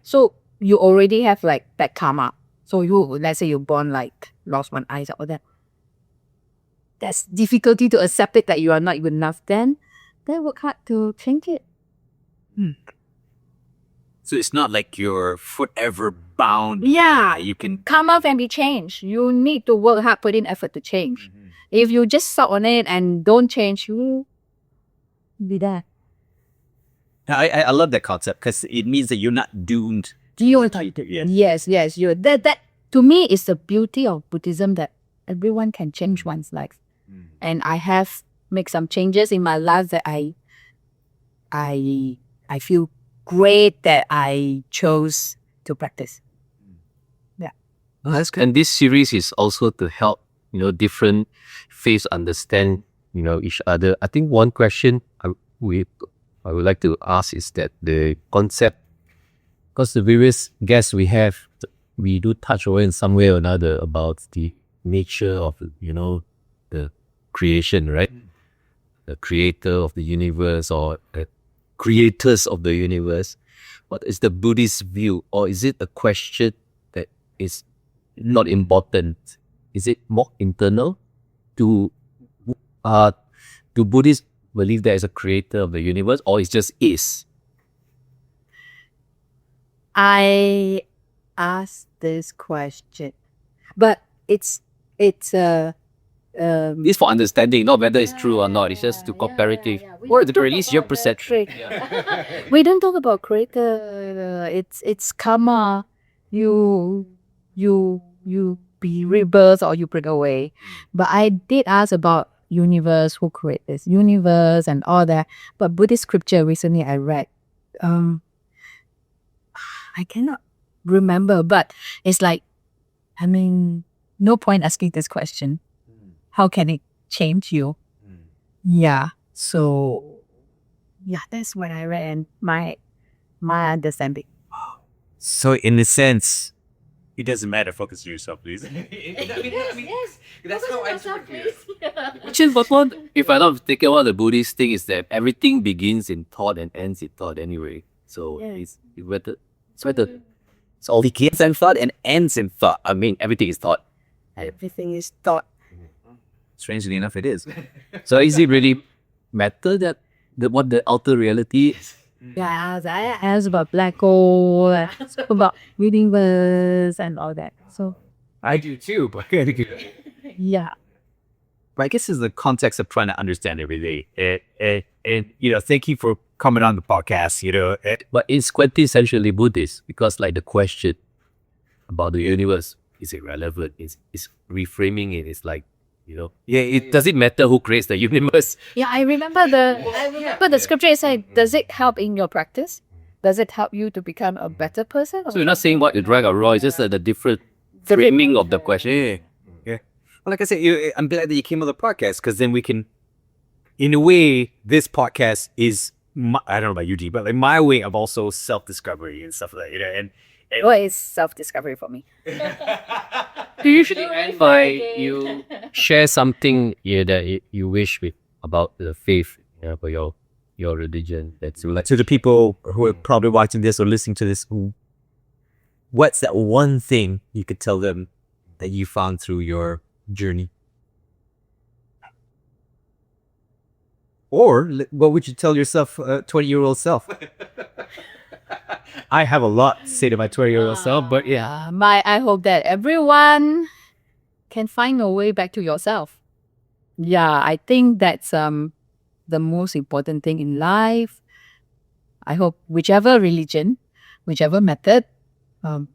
So you already have like bad karma. So let's say you're born like lost one eye or that. That's difficulty to accept it that you are not good enough. Then work hard to change it. So it's not like you're forever bound. Yeah, You can. karma can be changed. You need to work hard, put in effort to change. If you just suck on it and don't change, you will be there. I love that concept because it means that you're not doomed. Yes. You that to me is the beauty of Buddhism, that everyone can change one's life. And I have made some changes in my life that I feel great that I chose to practice. Yeah. Oh, that's good. And this series is also to help, different faiths understand, each other. I think one question we I would like to ask is that the concept, because the various guests we have, we do touch over in some way or another about the nature of, the creation, right? The creator of the universe or the creators of the universe. What is the Buddhist view, or is it a question that is not important? Is it more internal? Do Buddhists believe there is a creator of the universe, or it just is? I asked this question, but it's It's for understanding, not whether it's true or not. It's just to comparative, or at the very least your perception. we don't talk about creator. It's karma. You be rebirth or you break away. But I did ask about universe, who created this universe and all that. But Buddhist scripture recently I read, I cannot remember, but it's like, no point asking this question. How can it change you? Yeah. So, yeah, that's what I read and my understanding. So in a sense, it doesn't matter. Focus on yourself, please. Yes. That's how I interpret it. Which is what, if I'm not mistaken, one of the Buddhist thing is that everything begins in thought and ends in thought anyway. So Yes. it's whether so all begins in thought and ends in thought. Everything is thought. Everything is thought. Strangely enough, it is. So is it really matter that what the outer reality is? Yeah, I asked about black hole, I asked about universe and all that. So, I do too, but yeah. I guess it's the context of trying to understand everything. And thank you for coming on the podcast. But it's quintessentially Buddhist because like the question about the universe is irrelevant. It's reframing it. It's like, it does it matter who creates the universe? Yeah, I remember the scripture. It said, does it help in your practice? Does it help you to become a better person? So you're not saying what is right or wrong. It's just the different framing of the question. Yeah. Well, like I said, I'm glad that you came on the podcast because then we can, in a way, this podcast is, I don't know about you, G, but like my way of also self-discovery and stuff like that, and What is self-discovery for me? You usually end by you share something that you wish about the faith, for your religion. That's like to the people who are probably watching this or listening to this, what's that one thing you could tell them that you found through your journey? Or what would you tell yourself, 20-year-old self? I have a lot to say to my 20-year-old self, but yeah. I hope that everyone can find a way back to yourself. Yeah, I think that's the most important thing in life. I hope whichever religion, whichever method, I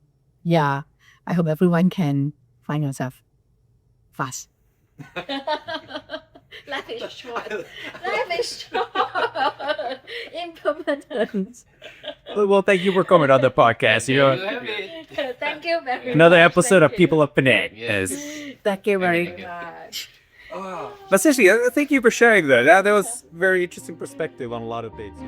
hope everyone can find yourself fast. Life is short. Life is short. Impermanence. Well, thank you for coming on the podcast. Thank you very much. Another episode of People of Penang. Yes. Thank you very much. But seriously, thank you for sharing that. That was very interesting perspective on a lot of things,